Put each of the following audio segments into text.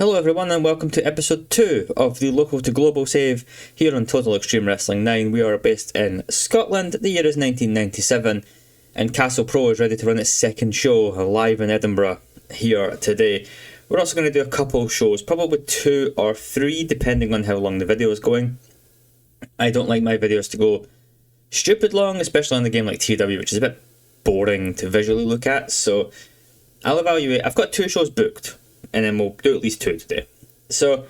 Hello everyone and welcome to episode 2 of the local to global save here on Total Extreme Wrestling 9. We are based in Scotland, the year is 1997 and Castle Pro is ready to run its second show live in Edinburgh here today. We're also going to do a couple shows, probably 2 or 3 depending on how long the video is going. I don't like my videos to go stupid long, especially on the game like TEW, which is a bit boring to visually look at, so I'll evaluate. I've got 2 shows booked, and then we'll do at least 2 today. So,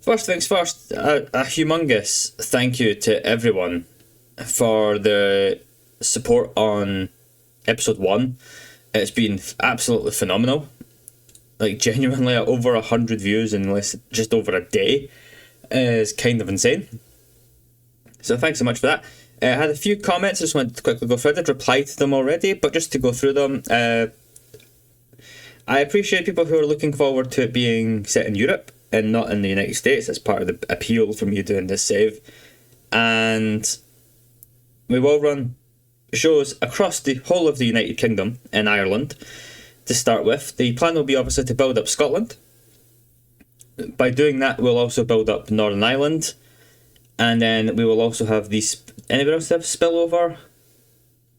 first things first, a humongous thank you to everyone for the support on episode 1. It's been absolutely phenomenal. Like, genuinely, over 100 views in just over a day is kind of insane. So, thanks so much for that. I had a few comments, I just wanted to quickly go through. I did reply to them already, but just to go through them, I appreciate people who are looking forward to it being set in Europe and not in the United States. That's part of the appeal for me doing this save. And we will run shows across the whole of the United Kingdom and Ireland to start with. The plan will be obviously to build up Scotland. By doing that, we'll also build up Northern Ireland. And then we will also have these... Anybody else have spillover?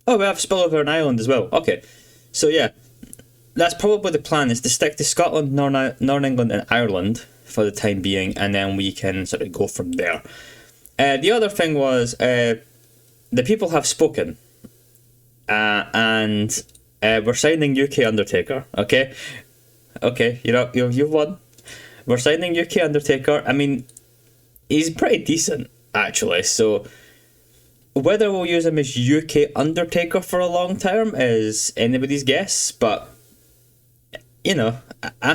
Oh, we have spillover in Ireland as well. Okay. So yeah. That's probably the plan, is to stick to Scotland, Northern England and Ireland for the time being, and then we can sort of go from there. The other thing was, the people have spoken, and we're signing UK Undertaker, okay? Okay, you've won. We're signing UK Undertaker. I mean, he's pretty decent, actually, so whether we'll use him as UK Undertaker for a long term is anybody's guess, but you know,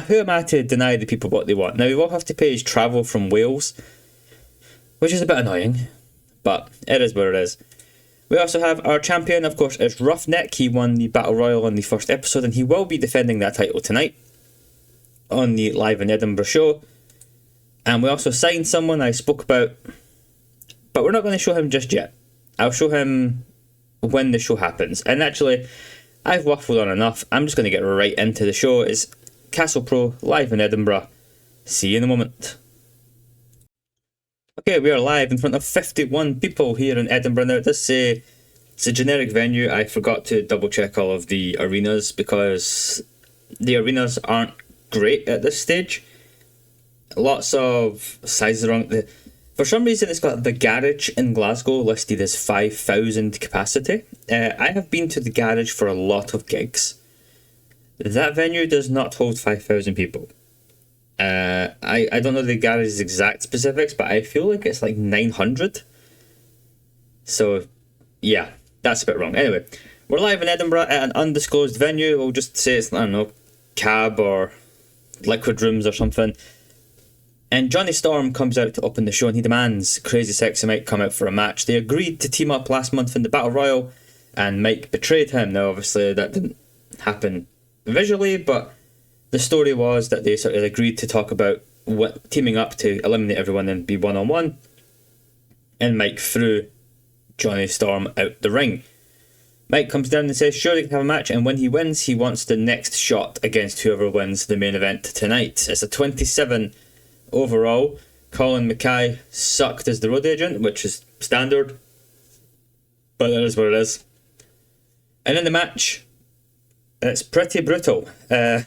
who am I to deny the people what they want? Now, we will have to pay his travel from Wales, which is a bit annoying, but it is what it is. We also have our champion, of course, is Roughneck. He won the Battle Royal on the first episode, and he will be defending that title tonight on the Live in Edinburgh show. And we also signed someone I spoke about, but we're not going to show him just yet. I'll show him when the show happens. And actually, I've waffled on enough. I'm just going to get right into the show. It's Castle Pro, live in Edinburgh. See you in a moment. Okay, we are live in front of 51 people here in Edinburgh. Now, it does say it's a generic venue. I forgot to double check all of the arenas because the arenas aren't great at this stage. Lots of sizes wrong. For some reason, it's got the Garage in Glasgow listed as 5,000 capacity. I have been to the Garage for a lot of gigs. That venue does not hold 5,000 people. I don't know the Garage's exact specifics, but I feel like it's like 900. So, yeah, that's a bit wrong. Anyway, we're live in Edinburgh at an undisclosed venue. We'll just say it's, I don't know, Cab or Liquid Rooms or something. And Johnny Storm comes out to open the show and he demands Crazy Sexy Mike come out for a match. They agreed to team up last month in the Battle Royal and Mike betrayed him. Now obviously that didn't happen visually, but the story was that they sort of agreed to talk about teaming up to eliminate everyone and be one-on-one. And Mike threw Johnny Storm out the ring. Mike comes down and says sure they can have a match, and when he wins he wants the next shot against whoever wins the main event tonight. It's a 27 overall. Colin Mackay sucked as the road agent, which is standard, but it is what it is. And in the match, it's pretty brutal. An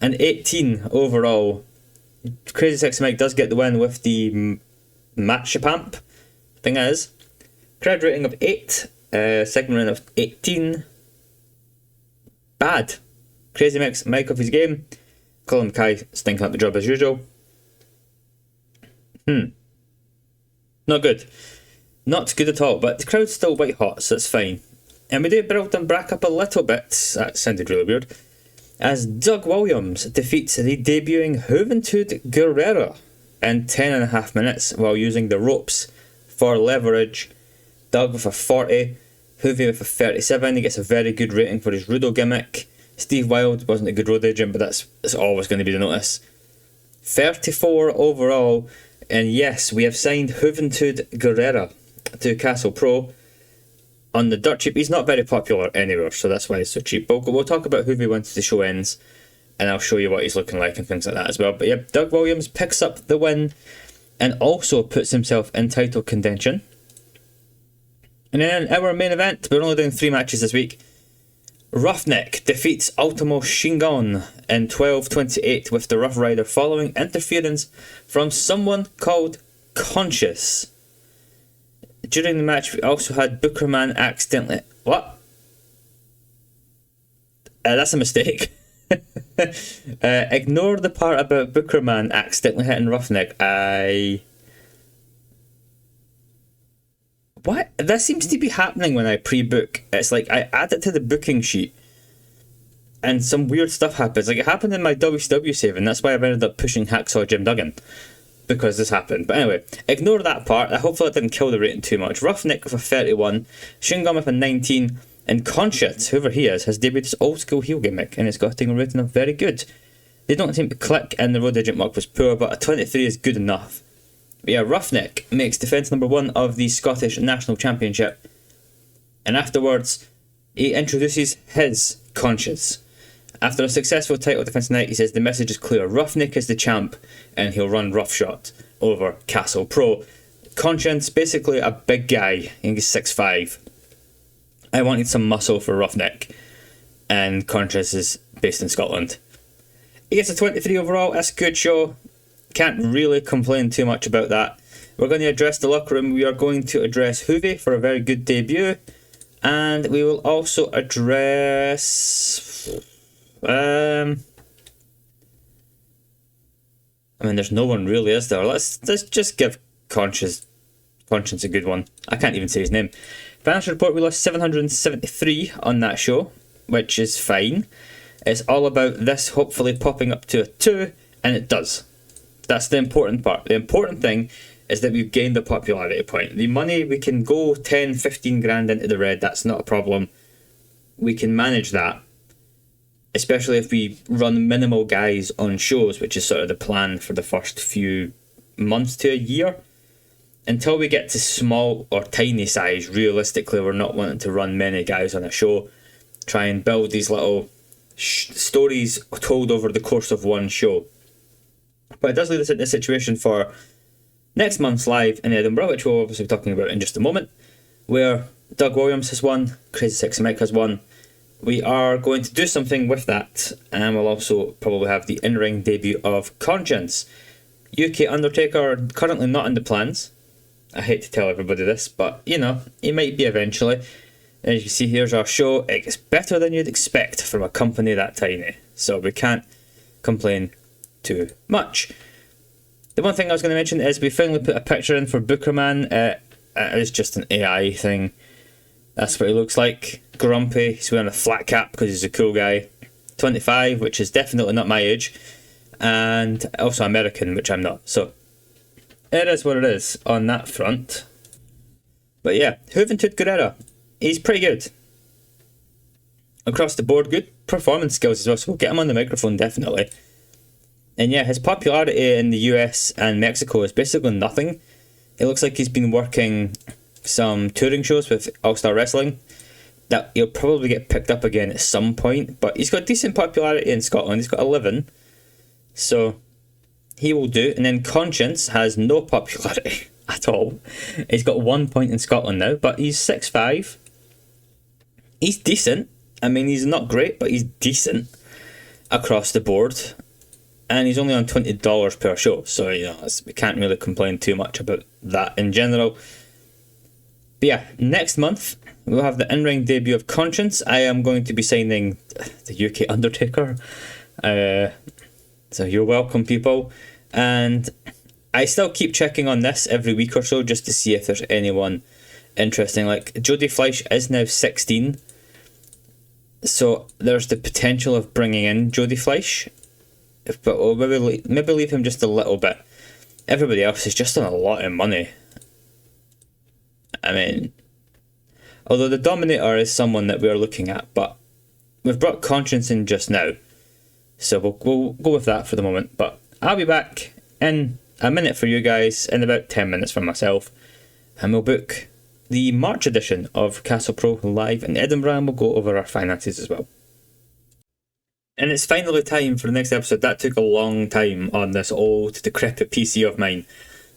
18 overall. Crazy Sexy Mike does get the win with the match pump. Thing is, crowd rating of 8, segment rating of 18. Bad. Crazy Mike off his game. Colin Mackay stinking up the job as usual. Not good. Not good at all, but the crowd's still white hot, so it's fine. And we do build them back up a little bit. That sounded really weird. As Doug Williams defeats the debuting Juventud Guerrera in 10.5 minutes while using the ropes for leverage. Doug with a 40, Juve with a 37. He gets a very good rating for his Rudo gimmick. Steve Wilde wasn't a good road agent, but that's always going to be the notice. 34 overall. And yes, we have signed Juventud Guerrera to Castle Pro on the dirt cheap. He's not very popular anywhere, so that's why he's so cheap. But we'll talk about who we once the show ends. and I'll show you what he's looking like and things like that as well. But yeah, Doug Williams picks up the win and also puts himself in title contention. And then our main event, we're only doing 3 matches this week. Roughneck defeats Ultimo Shingon in 12:28 with the Rough Rider following interference from someone called Conscious. During the match, we also had Bookerman accidentally... What? That's a mistake. Ignore the part about Bookerman accidentally hitting Roughneck. What? This seems to be happening when I pre-book. It's like I add it to the booking sheet and some weird stuff happens. Like it happened in my WCW save, and that's why I've ended up pushing Hacksaw Jim Duggan, because this happened. But anyway, ignore that part. Hopefully it didn't kill the rating too much. Roughneck with a 31, Shingon with a 19, and Conscious, whoever he is, has debuted his old school heel gimmick and it's getting a rating of very good. They don't seem to click and the road agent mark was poor, but a 23 is good enough. But yeah, Roughneck makes defence number 1 of the Scottish National Championship, and afterwards he introduces his Conscious. After a successful title defence tonight, he says the message is clear: Roughneck is the champ and he'll run roughshod over Castle Pro. Conscience, basically a big guy, I think he's 6'5". I wanted some muscle for Roughneck, and Conscious is based in Scotland. He gets a 23 overall. That's a good show. Can't really complain too much about that. We're going to address the locker room. We are going to address Hoovy for a very good debut, and we will also address... I mean, there's no one really, is there? Let's just give Conscience a good one. I can't even say his name. Financial report, we lost 773 on that show, which is fine. It's all about this hopefully popping up to a 2, and it does. That's the important part. The important thing is that we've gained the popularity point. The money, we can go 10, 15 grand into the red, that's not a problem. We can manage that, especially if we run minimal guys on shows, which is sort of the plan for the first few months to a year. Until we get to small or tiny size, realistically, we're not wanting to run many guys on a show. Try and build these little stories told over the course of one show. But it does lead us into a situation for next month's live in Edinburgh, which we'll obviously be talking about in just a moment, where Doug Williams has won, Crazy Sexy Mike has won. We are going to do something with that, and we'll also probably have the in-ring debut of Conscience. UK Undertaker currently not in the plans. I hate to tell everybody this, but you know, he might be eventually. As you can see, here's our show. It gets better than you'd expect from a company that tiny, so we can't complain too much. The one thing I was going to mention is we finally put a picture in for Bookerman. It is just an AI thing. That's what he looks like. Grumpy. He's wearing a flat cap because he's a cool guy. 25, which is definitely not my age, and also American, which I'm not. So it is what it is on that front. But yeah, Juventud Guerrera, he's pretty good. Across the board, good performance skills as well, so we'll get him on the microphone definitely. And yeah, his popularity in the US and Mexico is basically nothing. It looks like he's been working some touring shows with All Star Wrestling. That he'll probably get picked up again at some point, but he's got decent popularity in Scotland. He's got 11, so he will do. And then Conscience has no popularity at all. He's got 1 point in Scotland now, but he's 6'5". He's decent. I mean, he's not great, but he's decent across the board. And he's only on $20 per show, so you know, we can't really complain too much about that in general. But yeah, next month we'll have the in-ring debut of Conscience. I am going to be signing the UK Undertaker. So you're welcome, people. And I still keep checking on this every week or so just to see if there's anyone interesting. Like, Jodie Fleisch is now 16. So there's the potential of bringing in Jodie Fleisch. But we'll maybe leave him just a little bit. Everybody else is just on a lot of money. I mean, although the Dominator is someone that we're looking at, but we've brought Conscience in just now, so we'll go with that for the moment. But I'll be back in a minute for you guys, in about 10 minutes for myself, and we'll book the March edition of Castle Pro live in Edinburgh, and we'll go over our finances as well. And it's finally time for the next episode. That took a long time on this old decrepit PC of mine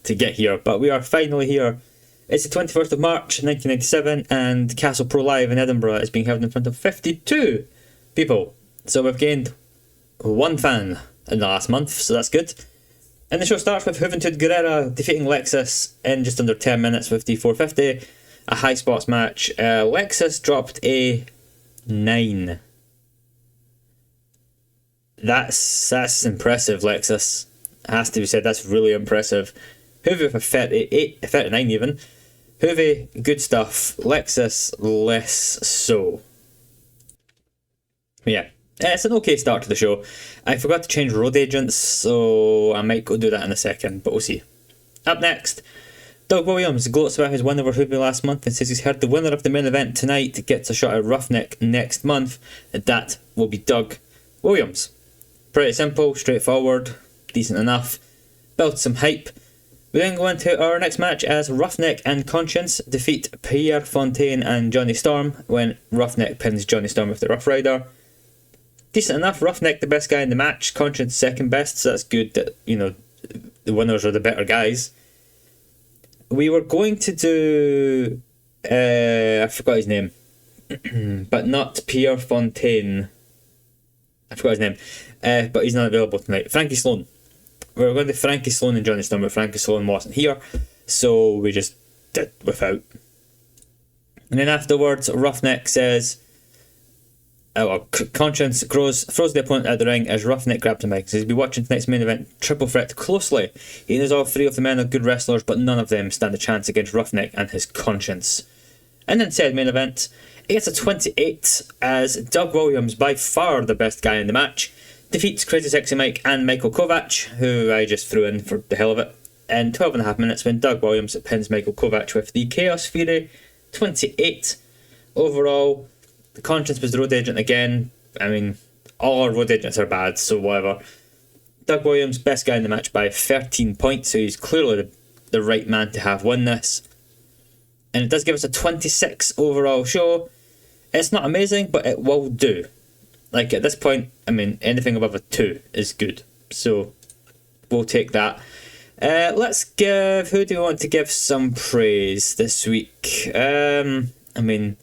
to get here, but we are finally here. It's the 21st of March 1997, and Castle Pro Live in Edinburgh is being held in front of 52 people. So we've gained one fan in the last month, so that's good. And the show starts with Juventud Guerrera defeating Lexus in just under 10 minutes with D450. A high spots match. Lexus dropped a 9. That's impressive, Lexus. It has to be said, that's really impressive. Juve with a 38, 39 even. Juve, good stuff. Lexus, less so. But yeah, it's an okay start to the show. I forgot to change road agents, so I might go do that in a second, but we'll see. Up next, Doug Williams gloats about his win over Juve last month and says he's heard the winner of the main event tonight gets a shot at Roughneck next month, and that will be Doug Williams. Pretty simple, straightforward, decent enough. Build some hype. We then go into our next match as Roughneck and Conscience defeat Pierre Fontaine and Johnny Storm when Roughneck pins Johnny Storm with the Rough Rider. Decent enough. Roughneck the best guy in the match, Conscience second best, so that's good that, the winners are the better guys. We were going to do I forgot his name but not Pierre Fontaine. I forgot his name, but he's not available tonight. Frankie Sloan. We were going to Frankie Sloan and Johnny Storm, but Frankie Sloan wasn't here, so we just did without. And then afterwards, Roughneck says, Conscience throws the opponent out the ring as Roughneck grabs the mic and says he'll be watching tonight's main event triple threat closely. He knows all three of the men are good wrestlers, but none of them stand a chance against Roughneck and his Conscience. And then said main event, it gets a 28 as Doug Williams, by far the best guy in the match, defeats Crazy Sexy Mike and Michael Kovac, who I just threw in for the hell of it, in 12.5 minutes when Doug Williams pins Michael Kovac with the Chaos Fury 28. Overall, the Conscience was the road agent again. I mean, all our road agents are bad, so whatever. Doug Williams, best guy in the match by 13 points, so he's clearly the right man to have won this. And it does give us a 26 overall show. It's not amazing, but it will do. Like, at this point, I mean, anything above a 2 is good. So, we'll take that. Let's give... Who do we want to give some praise this week? I mean...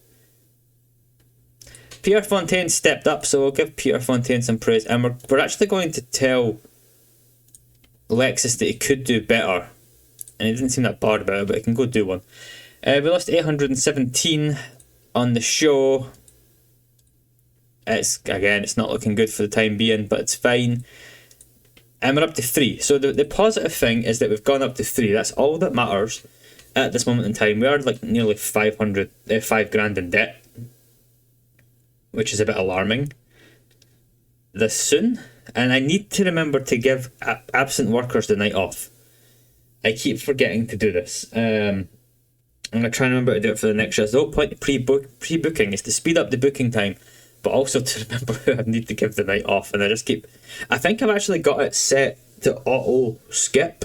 Pierre Fontaine stepped up, so we'll give Pierre Fontaine some praise. And we're actually going to tell Lexus that he could do better. And he didn't seem that bored about it, but he can go do one. We lost 817 on the show. It's not looking good for the time being, but it's fine. And we're up to 3. So the positive thing is that we've gone up to 3. That's all that matters at this moment in time. We are like nearly 5 grand in debt, which is a bit alarming. This soon, and I need to remember to give absent workers the night off. I keep forgetting to do this. I'm going to try and remember to do it for the next show. The whole point of pre-booking is to speed up the booking time, but also to remember who I need to give the night off. And I think I've actually got it set to auto skip,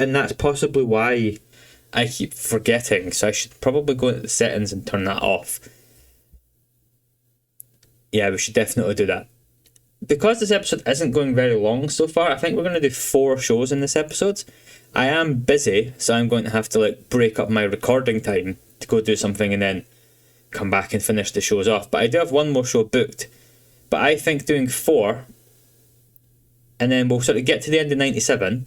and that's possibly why I keep forgetting. So I should probably go into the settings and turn that off. Yeah, we should definitely do that. Because this episode isn't going very long so far, I think we're going to do 4 shows in this episode. I am busy, so I'm going to have to break up my recording time to go do something and then come back and finish the shows off. But I do have one more show booked. But I think doing 4, and then we'll sort of get to the end of 97,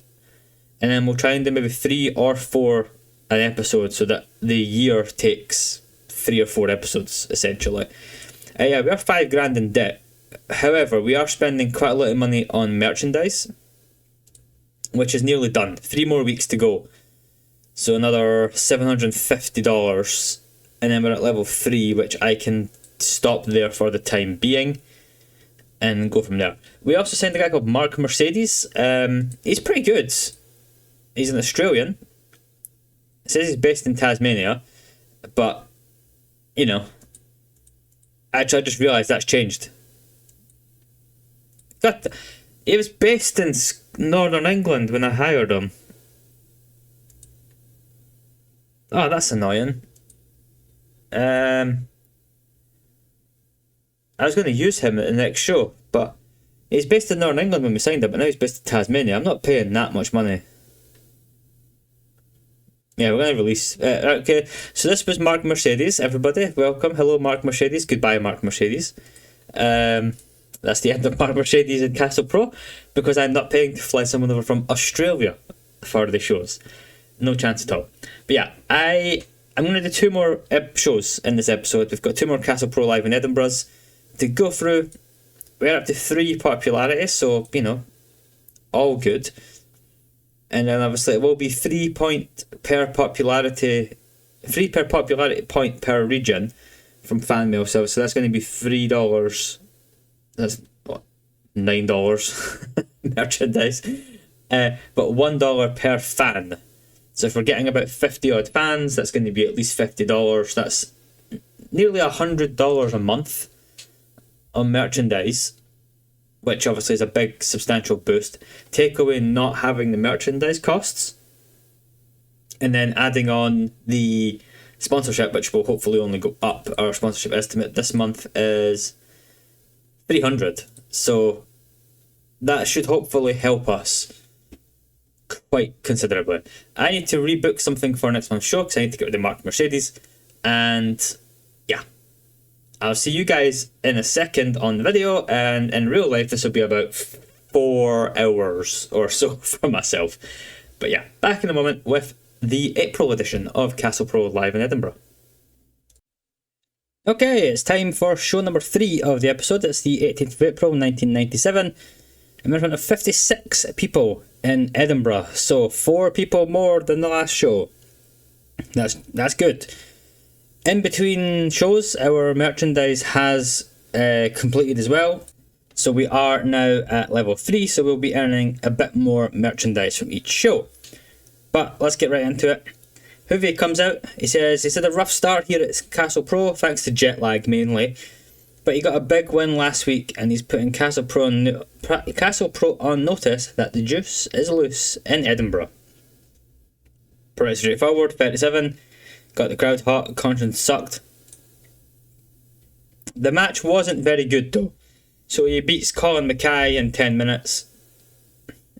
and then we'll try and do maybe 3 or 4 an episode so that the year takes 3 or 4 episodes, essentially. Yeah, we are 5 grand in debt. However, we are spending quite a lot of money on merchandise, which is nearly done. 3 more weeks to go. So another $750. And then we're at level 3, which I can stop there for the time being and go from there. We also signed a guy called Mark Mercedes. He's pretty good. He's an Australian. It says he's based in Tasmania. But, actually I just realised that's changed. He was based in Northern England when I hired him. Oh, that's annoying. I was going to use him at the next show, but he's based in Northern England when we signed him, but now he's based in Tasmania. I'm not paying that much money. Yeah, we're going to release... okay, so this was Mark Mercedes, everybody. Welcome. Hello, Mark Mercedes. Goodbye, Mark Mercedes. That's the end of Mark Mercedes and Castle Pro, because I'm not paying to fly someone over from Australia for the shows. No chance at all. But yeah, I'm going to do 2 more shows in this episode. We've got 2 more Castle Pro live in Edinburgh's to go through. We're up to 3 popularity, so, you know, all good. And then obviously it will be 3 per popularity point per region from fan mail. So that's going to be $3. That's what, $9 merchandise. But $1 per fan. So if we're getting about 50 odd fans, that's going to be at least $50. That's nearly $100 a month on merchandise, which obviously is a big substantial boost. Take away not having the merchandise costs, and then adding on the sponsorship, which will hopefully only go up. Our sponsorship estimate this month is $300, so that should hopefully help us quite considerably. I need to rebook something for next month's show because I need to get rid of Mark Mercedes, and yeah, I'll see you guys in a second on the video, and in real life this will be about 4 hours or so for myself. But yeah, back in a moment with the April edition of Castle Pro live in Edinburgh. Okay, it's time for show number 3 of the episode. It's the 18th of April 1997, and we're in front of 56 people in Edinburgh, so 4 people more than the last show. That's good. In between shows, our merchandise has completed as well, so we are now at level 3, so we'll be earning a bit more merchandise from each show. But let's get right into it. Hoovie comes out, he said a rough start here at Castle Pro, thanks to jet lag mainly, but he got a big win last week, and he's putting Castle Pro on notice that the juice is loose in Edinburgh. Pretty straightforward. 37, got the crowd hot, Conscience sucked. The match wasn't very good though, so he beats Colin Mackay in 10 minutes,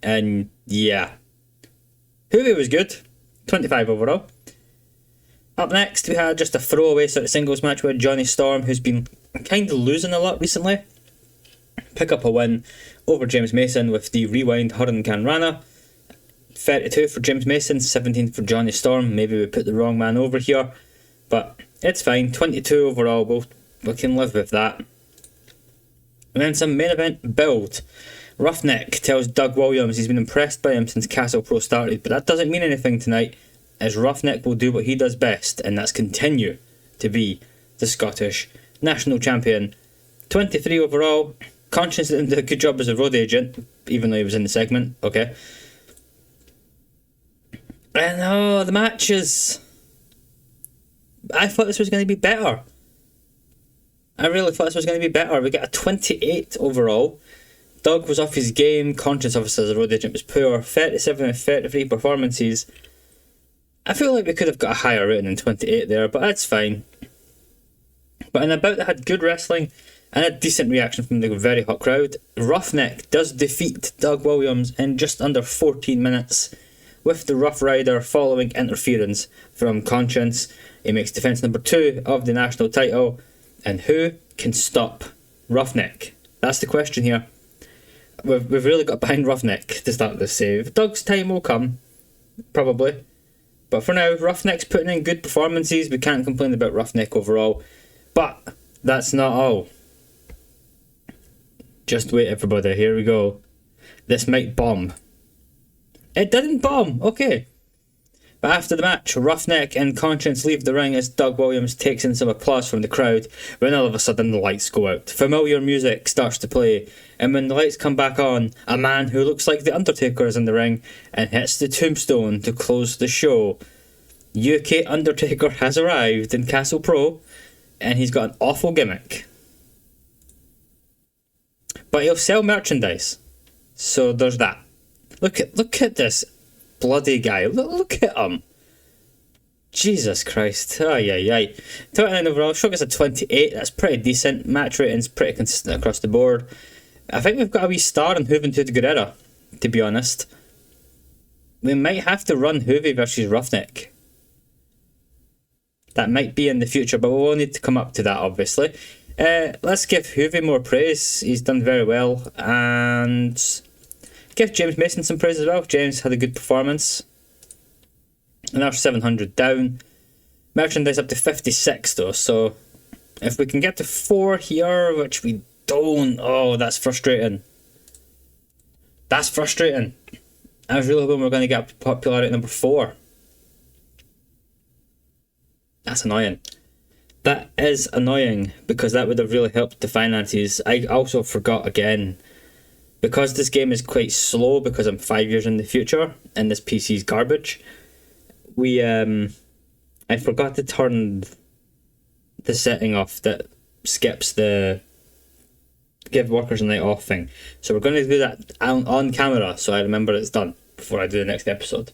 and yeah, Hoovie was good, 25 overall. Up next we had just a throwaway sort of singles match with Johnny Storm, who's been kind of losing a lot recently, pick up a win over James Mason with the Rewind Hurricane Rana. 32 for James Mason, 17 for Johnny Storm. Maybe we put the wrong man over here, but it's fine. 22 overall, we can live with that. And then some main event build. Roughneck tells Doug Williams he's been impressed by him since Castle Pro started, but that doesn't mean anything tonight, as Roughneck will do what he does best, and that's continue to be the Scottish national champion. 23 overall. Conscience didn't do a good job as a road agent, even though he was in the segment. Okay. And the match is... I thought this was going to be better. I really thought this was going to be better. We got a 28 overall. Doug was off his game. Conscience, obviously, as a road agent, was poor. 37 and 33 performances. I feel like we could have got a higher rating than 28 there, but that's fine. But in a bout that had good wrestling and a decent reaction from the very hot crowd, Roughneck does defeat Doug Williams in just under 14 minutes, with the Rough Rider following interference from Conscience. He makes defence number 2 of the national title, and who can stop Roughneck? That's the question here. We've really got behind Roughneck to start this save. Doug's time will come, probably. But for now, Roughneck's putting in good performances. We can't complain about Roughneck overall. But that's not all. Just wait, everybody. Here we go. This might bomb. It didn't bomb. Okay. But after the match, Roughneck and Conscience leave the ring as Doug Williams takes in some applause from the crowd, when all of a sudden the lights go out. Familiar music starts to play, and when the lights come back on, a man who looks like the Undertaker is in the ring and hits the tombstone to close the show. UK Undertaker has arrived in Castle Pro, and he's got an awful gimmick. But he'll sell merchandise, so there's that. Look at this bloody guy. Look at him. Jesus Christ. Oh, yeah. 29 overall. Show gets a 28. That's pretty decent. Match rating's pretty consistent across the board. I think we've got a wee star in Juventud Guerrera, to be honest. We might have to run Juve versus Roughneck. That might be in the future, but we'll need to come up to that, obviously. Let's give Juve more praise. He's done very well. And give James Mason some praise as well. James had a good performance. Another 700 down. Merchandise up to 56 though, so if we can get to 4 here, which we don't, oh, that's frustrating. That's frustrating. I was really hoping we were going to get popularity at number 4. That's annoying. That is annoying, because that would have really helped the finances. I also forgot again, because this game is quite slow, because I'm 5 years in the future, and this PC's garbage, I forgot to turn the setting off that skips the give workers a night off thing. So we're going to do that on camera, so I remember it's done before I do the next episode.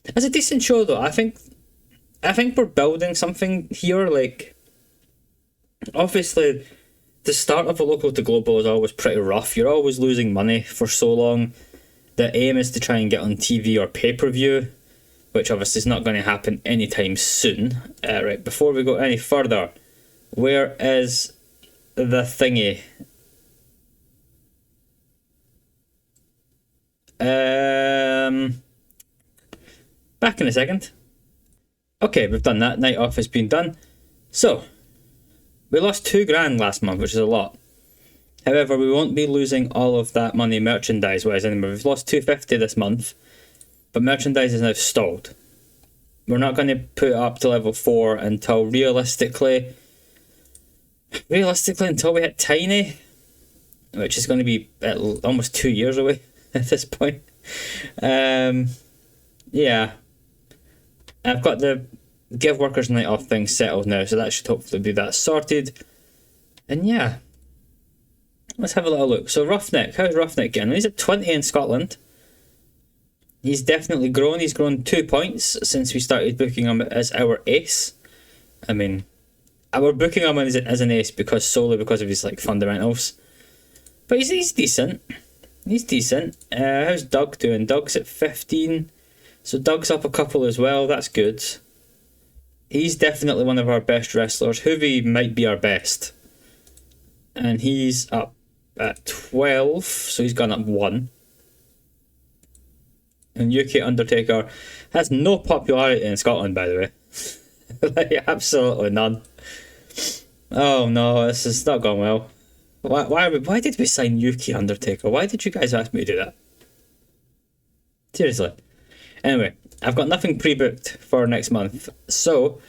It's a decent show though. I think we're building something here. Like, obviously the start of a local to global is always pretty rough. You're always losing money for so long. The aim is to try and get on TV or pay-per-view, which obviously is not going to happen anytime soon. Right, before we go any further, where is the thingy? Back in a second. Okay, we've done that. Night off has been done. So, we lost $2,000 last month, which is a lot. However, we won't be losing all of that money merchandise-wise anymore. We've lost $250 this month, but merchandise is now stalled. We're not going to put it up to level 4 until realistically until we hit Tiny, which is going to be almost 2 years away at this point. Yeah. I've got the give workers night off thing settled now, so that should hopefully be that sorted. And yeah, let's have a little look. So Roughneck, how's Roughneck getting? He's at 20 in Scotland. He's definitely grown. He's grown 2 points since we started booking him as our ace. I mean, we're booking him as an ace solely because of his like fundamentals. But he's decent. He's decent. How's Doug doing? Doug's at 15. So Doug's up a couple as well. That's good. He's definitely one of our best wrestlers. Hoovy might be our best. And he's up at 12. So he's gone up 1. And UK Undertaker has no popularity in Scotland, by the way. Like, absolutely none. Oh no, this is not going well. Why did we sign UK Undertaker? Why did you guys ask me to do that? Seriously. Anyway, I've got nothing pre-booked for next month. So,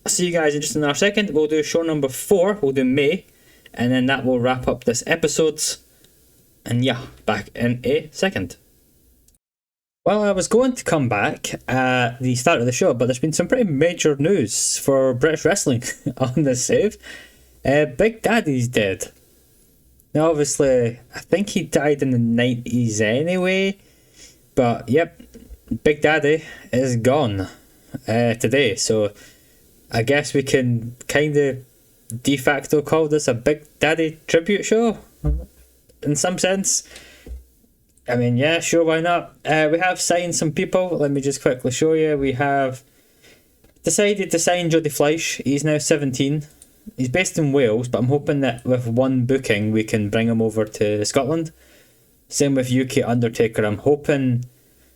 I'll see you guys in just another second. We'll do show number 4. We'll do May. And then that will wrap up this episode. And yeah, back in a second. Well, I was going to come back at the start of the show, but there's been some pretty major news for British wrestling on this save. Big Daddy's dead. Now, obviously, I think he died in the 90s anyway, but yep, Big Daddy is gone today, so I guess we can kind of de facto call this a Big Daddy tribute show, in some sense. I mean, yeah, sure, why not? We have signed some people. Let me just quickly show you. We have decided to sign Jody Fleisch. He's now 17. He's based in Wales, but I'm hoping that with one booking we can bring him over to Scotland. Same with UK Undertaker. I'm hoping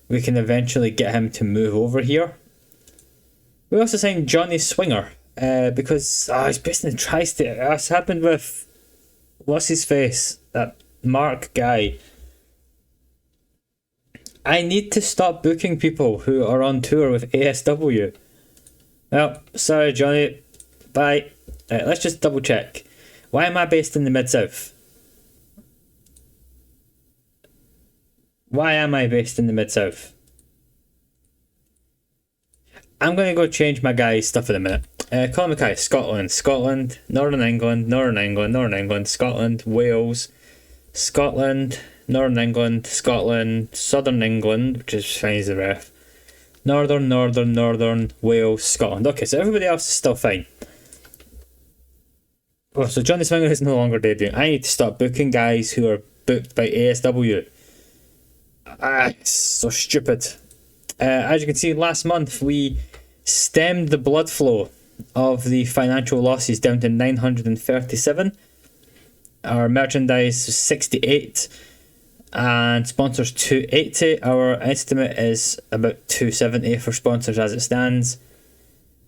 we can eventually get him to move over here. We also signed Johnny Swinger because he's based in the Tri-State. That's happened with, what's his face? That Mark guy. I need to stop booking people who are on tour with ASW. Well, sorry Johnny, bye. Let's just double check. Why am I based in the Mid-South? Why am I based in the Mid-South? I'm going to go change my guy's stuff in a minute. Colin Mackay, Scotland, Northern England, Scotland, Wales, Scotland, Northern England, Scotland, Southern England, which is fine as the ref, Northern Wales, Scotland. Okay, so everybody else is still fine. Oh, so Johnny Swinger is no longer debuting. I need to stop booking guys who are booked by ASW. It's so stupid. As you can see, last month we stemmed the blood flow of the financial losses down to 937. Our merchandise was 68 and sponsors 280. Our estimate is about 270 for sponsors as it stands.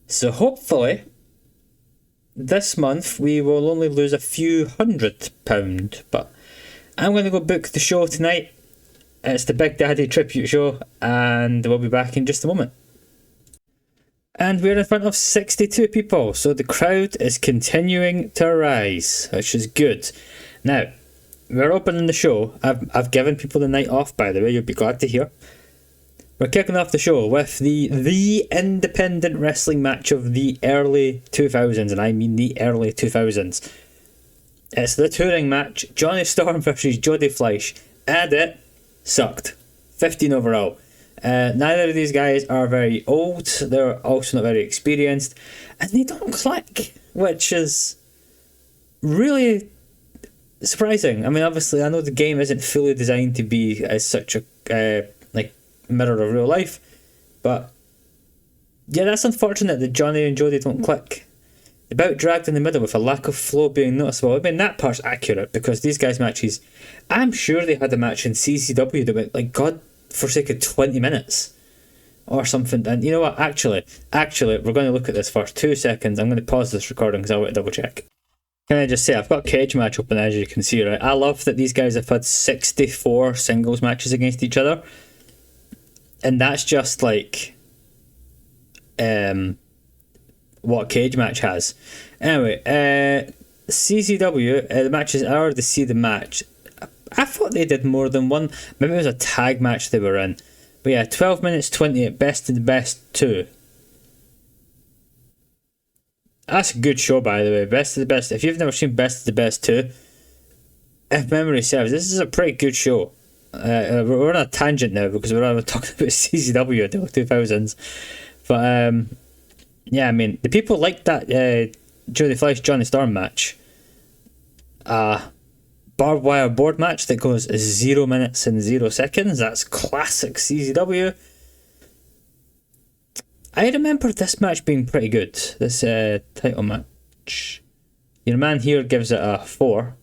So hopefully this month we will only lose a few £100, but I'm going to go book the show tonight. It's the Big Daddy tribute show and we'll be back in just a moment. And we're in front of 62 people, so the crowd is continuing to rise, which is good. Now, we're opening the show. I've given people the night off, by the way, you'll be glad to hear. We're kicking off the show with the independent wrestling match of the early 2000s, and I mean the early 2000s. It's the touring match, Johnny Storm versus Jody Fleisch, and it sucked. 15 overall. Neither of these guys are very old, they're also not very experienced, and they don't click, which is really surprising. I mean, obviously, I know the game isn't fully designed to be as such a mirror of real life, but yeah, that's unfortunate that Johnny and Jody don't click. The bout dragged in the middle with a lack of flow being noticeable. I mean, that part's accurate because these guys' matches, I'm sure they had a match in CCW that went, like, God forsaken 20 minutes or something. And you know what, actually we're going to look at this first. 2 seconds, I'm going to pause this recording because I want to double check. Can I just say, I've got Cage Match open, as you can see, right? I love that these guys have had 64 singles matches against each other, and that's just like what Cage Match has. Anyway, CCW, the matches, I already see the match. I thought they did more than one. Maybe it was a tag match they were in. But yeah, 12 minutes 28, best of the best 2. That's a good show, by the way. Best of the best. If you've never seen Best of the Best 2, if memory serves, this is a pretty good show. We're on a tangent now because we're talking about CCW in the 2000s. But yeah, I mean, the people like that Jody Fleisch Johnny Storm match. Barbed wire board match that goes 0 minutes and 0 seconds. That's classic CZW. I remember this match being pretty good. This title match. Your man here gives it a 4.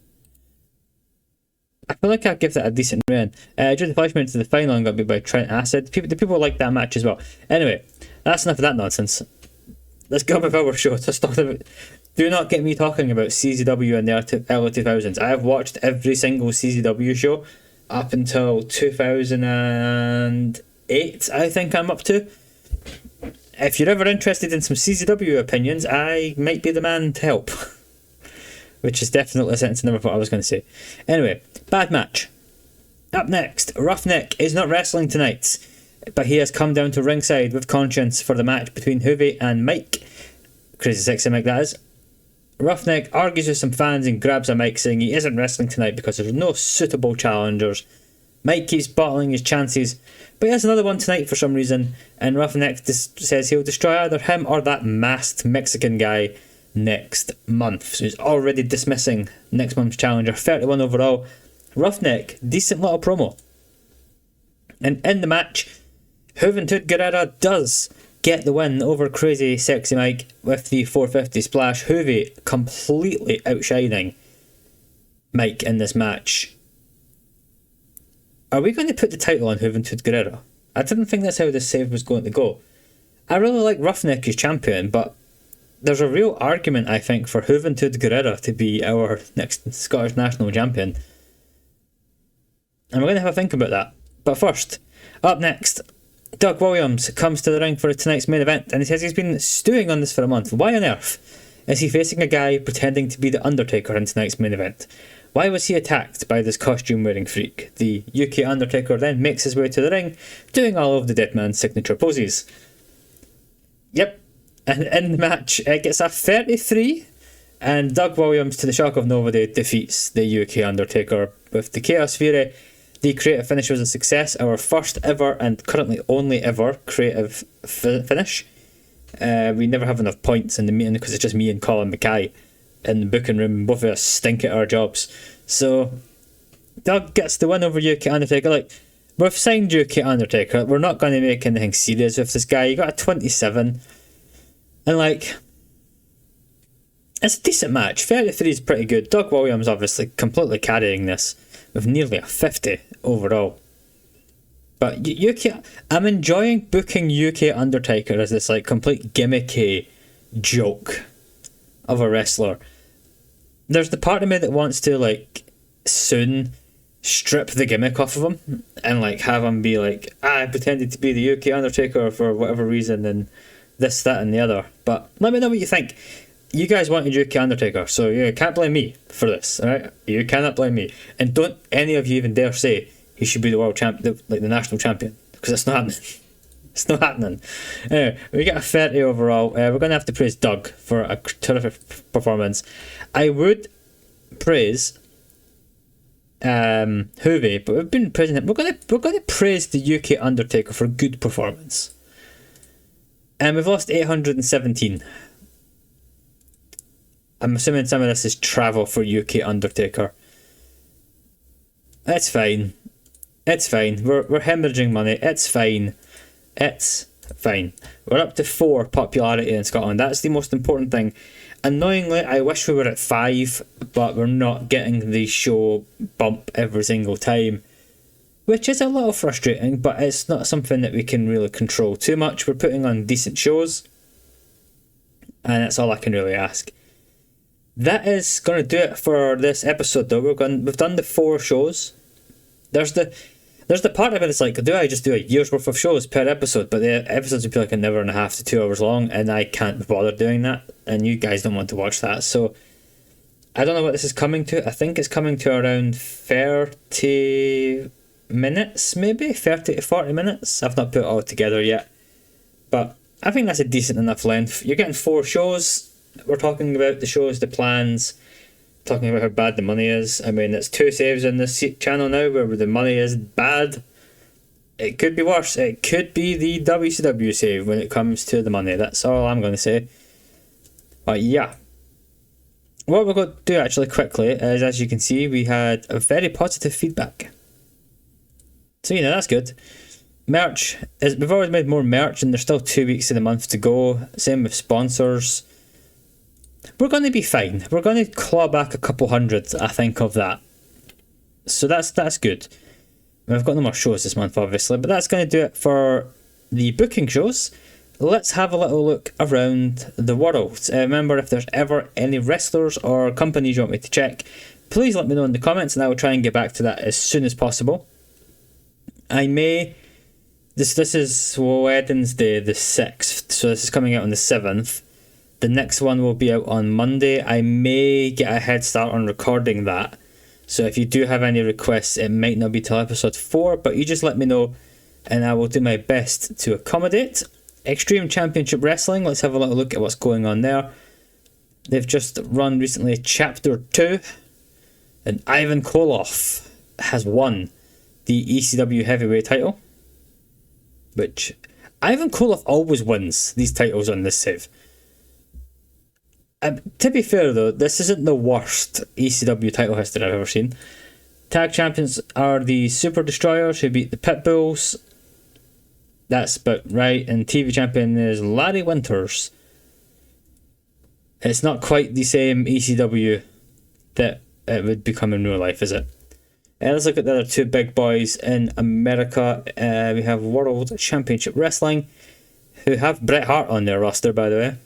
I feel like I'd give that a decent rating. Jody Fleisch went to the final and got beat by Trent Acid. The people like that match as well. Anyway, that's enough of that nonsense. Let's go with our show. Let's talk about. Do not get me talking about CZW in the early 2000s. I have watched every single CZW show up until 2008, I think I'm up to. If you're ever interested in some CZW opinions, I might be the man to help. Which is definitely a sentence number what I was going to say. Anyway, bad match. Up next, Roughneck is not wrestling tonight, but he has come down to ringside with conscience for the match between Hoovy and Mike. Crazy Sexy Mike, that is. Roughneck argues with some fans and grabs a mic saying he isn't wrestling tonight because there's no suitable challengers. Mike keeps bottling his chances, but he has another one tonight for some reason, and Roughneck says he'll destroy either him or that masked Mexican guy next month. So he's already dismissing next month's challenger. 31 overall. Roughneck, decent little promo. And in the match, Juventud Guerrera does get the win over Crazy Sexy Mike with the 450 splash. Hoovy completely outshining Mike in this match. Are we going to put the title on Juventud Guerrera? I didn't think that's how this save was going to go. I really like Roughneck as champion, but there's a real argument, I think, for Juventud Guerrera to be our next Scottish national champion. And we're going to have a think about that. But first, up next, Doug Williams comes to the ring for tonight's main event, and he says he's been stewing on this for a month. Why on earth is he facing a guy pretending to be the Undertaker in tonight's main event? Why was he attacked by this costume-wearing freak? The UK Undertaker then makes his way to the ring, doing all of the dead man's signature poses. Yep, and in the match, it gets a 33, and Doug Williams, to the shock of nobody, defeats the UK Undertaker with the Chaos Fury. The creative finish was a success, our first ever and currently only ever creative finish. We never have enough points in the meeting because it's just me and Colin Mackay in the booking room. Both of us stink at our jobs. So Doug gets the win over UK Undertaker. Like, we've signed UK Undertaker. We're not going to make anything serious with this guy. You got a 27. And like, it's a decent match. 33 is pretty good. Doug Williams obviously completely carrying this with nearly a 50 overall. But UK, I'm enjoying booking UK Undertaker as this like complete gimmicky joke of a wrestler. There's the part of me that wants to like soon strip the gimmick off of him and like have him be like, I pretended to be the UK Undertaker for whatever reason and this, that and the other. But let me know what you think. You guys wanted UK Undertaker, so you can't blame me for this, alright? You cannot blame me. And don't any of you even dare say he should be the world champ, like the national champion, because it's not happening. It's not happening. Anyway, we get a 30 overall. We're going to have to praise Doug for a terrific performance. I would praise Hoovy, but we've been praising him. We're going to praise the UK Undertaker for a good performance. And we've lost 817. I'm assuming some of this is travel for UK Undertaker. It's fine. It's fine. We're hemorrhaging money. It's fine. It's fine. We're up to 4 popularity in Scotland. That's the most important thing. Annoyingly, I wish we were at 5, but we're not getting the show bump every single time, which is a little frustrating, but it's not something that we can really control too much. We're putting on decent shows, and that's all I can really ask. That is going to do it for this episode though. We've done the 4 shows. There's the part of it that's like, do I just do a year's worth of shows per episode? But the episodes would be like an hour and a half to 2 hours long, and I can't be bothered doing that, and you guys don't want to watch that. So I don't know what this is coming to. I think it's coming to around 30 minutes, maybe 30 to 40 minutes. I've not put it all together yet, but I think that's a decent enough length. You're getting 4 shows. We're talking about the shows, the plans, talking about how bad the money is. I mean, it's 2 saves on this channel now where the money is bad. It could be worse. It could be the WCW save when it comes to the money. That's all I'm going to say. But yeah. What we're going to do actually quickly is, as you can see, we had a very positive feedback. So, you know, that's good. Merch. We've always made more merch and there's still 2 weeks of the month to go. Same with sponsors. We're going to be fine. We're going to claw back a couple hundred, I think, of that. So that's good. We've got no more shows this month, obviously, but that's going to do it for the booking shows. Let's have a little look around the world. Remember, if there's ever any wrestlers or companies you want me to check, please let me know in the comments and I will try and get back to that as soon as possible. I may... This is Wednesday the 6th, so this is coming out on the 7th. The next one will be out on Monday. I may get a head start on recording that. So if you do have any requests, it might not be till episode 4, but you just let me know and I will do my best to accommodate. Extreme Championship Wrestling, let's have a little look at what's going on there. They've just run recently Chapter 2, and Ivan Koloff has won the ECW Heavyweight title, which Ivan Koloff always wins these titles on this save. To be fair though, this isn't the worst ECW title history I've ever seen. Tag champions are the Super Destroyers who beat the Pitbulls. That's about right. And TV champion is Larry Winters. It's not quite the same ECW that it would become in real life, is it? Let's look at the other 2 big boys in America. We have World Championship Wrestling, who have Bret Hart on their roster, by the way.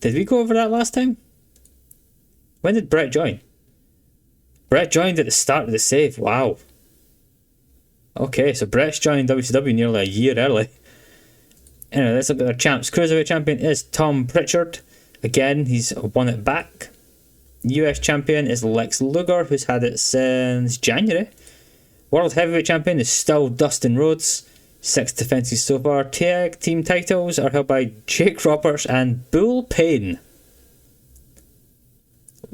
Did we go over that last time? When did Bret join? Bret joined at the start of the save. Wow. Okay, so Bret's joined WCW nearly a year early. Anyway, let's look at their champs. Cruiserweight champion is Tom Pritchard. Again, he's won it back. US champion is Lex Luger, who's had it since January. World Heavyweight champion is still Dustin Rhodes. 6 defences so far. Tag team titles are held by Jake Roberts and Bull Payne.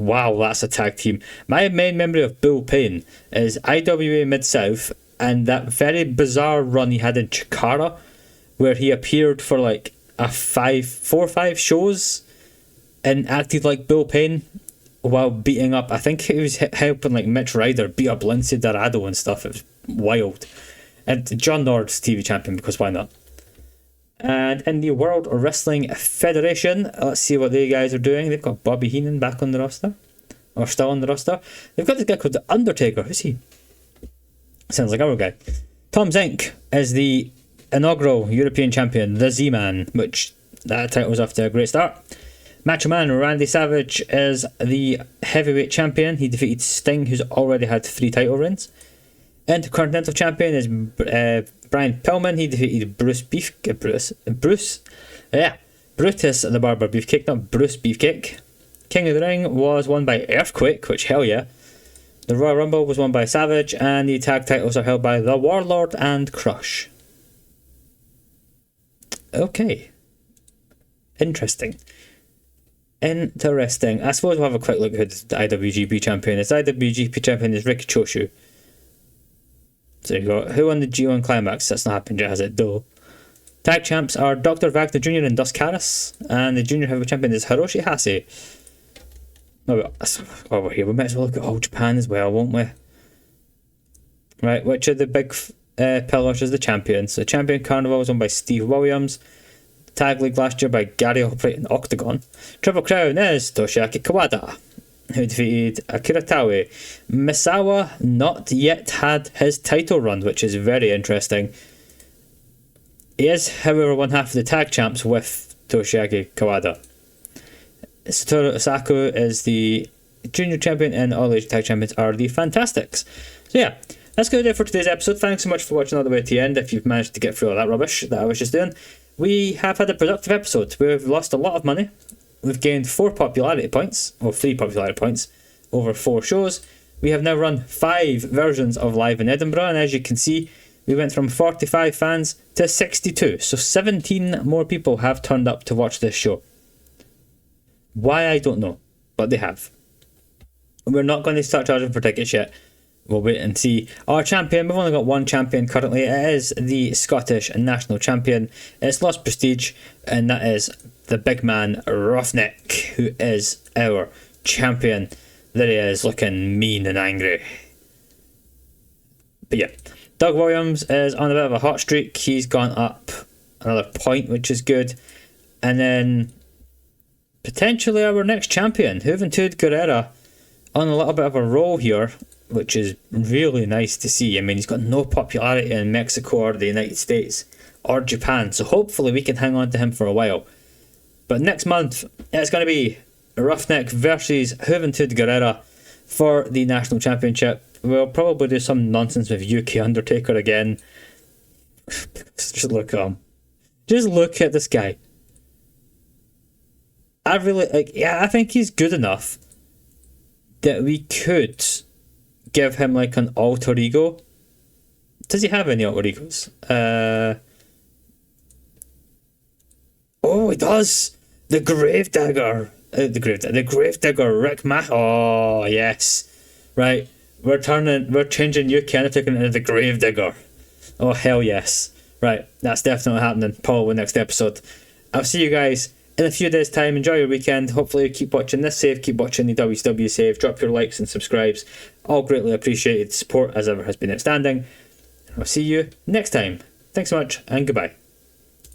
Wow, that's a tag team. My main memory of Bull Payne is IWA Mid-South and that very bizarre run he had in Chikara, where he appeared for like 4 or 5 shows and acted like Bull Payne while beating up, I think he was helping like Mitch Ryder beat up Lindsay Dorado and stuff. It was wild. And John Nord's TV champion, because why not? And in the World Wrestling Federation, let's see what they guys are doing. They've got Bobby Heenan back on the roster, or still on the roster. They've got this guy called the Undertaker. Who's he? Sounds like our guy. Tom Zink is the inaugural European champion, the Z-Man, which that title was off to a great start. Macho Man Randy Savage is the heavyweight champion. He defeated Sting, who's already had 3 title reigns. Intercontinental champion is Brian Pillman. He defeated Brutus the Barber Beefcake, not Bruce Beefcake. King of the Ring was won by Earthquake, which hell yeah. The Royal Rumble was won by Savage, and the tag titles are held by the Warlord and Crush. Okay. Interesting. I suppose we'll have a quick look at who the IWGP champion is. The IWGP champion is Riki Choshu. So you got who won the G1 Climax? That's not happened yet, has it? Though. Tag champs are Dr. Wagner Jr. and Dos Caras, and the junior heavyweight champion is Hiroshi Hase. While we're here, we might as well look at All Japan as well, won't we? Right, which of the big pillars is the champion? So, Champion Carnival was won by Steve Williams. Tag League last year by Gary operating Octagon. Triple Crown is Toshiaki Kawada, who defeated Akira Taue. Misawa not yet had his title run, which is very interesting. He is, however, one half of the tag champs with Toshiaki Kawada. Satoru Osako is the junior champion, and all age tag champions are the Fantastics. So yeah, that's going to do it for today's episode. Thanks so much for watching all the way to the end, if you've managed to get through all that rubbish that I was just doing. We have had a productive episode. We've lost a lot of money. We've gained 3 popularity points over 4 shows. We have now run 5 versions of Live in Edinburgh, and as you can see, we went from 45 fans to 62. So 17 more people have turned up to watch this show. Why, I don't know, but they have. We're not going to start charging for tickets yet. We'll wait and see. Our champion, we've only got 1 champion currently. It is the Scottish national champion. It's lost prestige, and that is the big man Roughneck, who is our champion. There he is, looking mean and angry. But yeah, Doug Williams is on a bit of a hot streak. He's gone up another point, which is good. And then potentially our next champion, Juventud Guerrera, on a little bit of a roll here, which is really nice to see. I mean, he's got no popularity in Mexico or the United States or Japan, so hopefully we can hang on to him for a while. But next month, it's going to be Roughneck versus Juventud Guerrera for the National Championship. We'll probably do some nonsense with UK Undertaker again. Just look at him. Just look at this guy. I think he's good enough that we could give him like an alter ego. Does he have any alter egos? Oh, he does. The Gravedigger. The Gravedigger Rick Oh yes, right. We're changing UK Undertaker into the Gravedigger. Oh hell yes. Right, that's definitely happening. Probably next episode. I'll see you guys in a few days' time. Enjoy your weekend. Hopefully you keep watching this save, keep watching the WCW save. Drop your likes and subscribes. All greatly appreciated. Support as ever has been outstanding. I'll see you next time. Thanks so much and goodbye.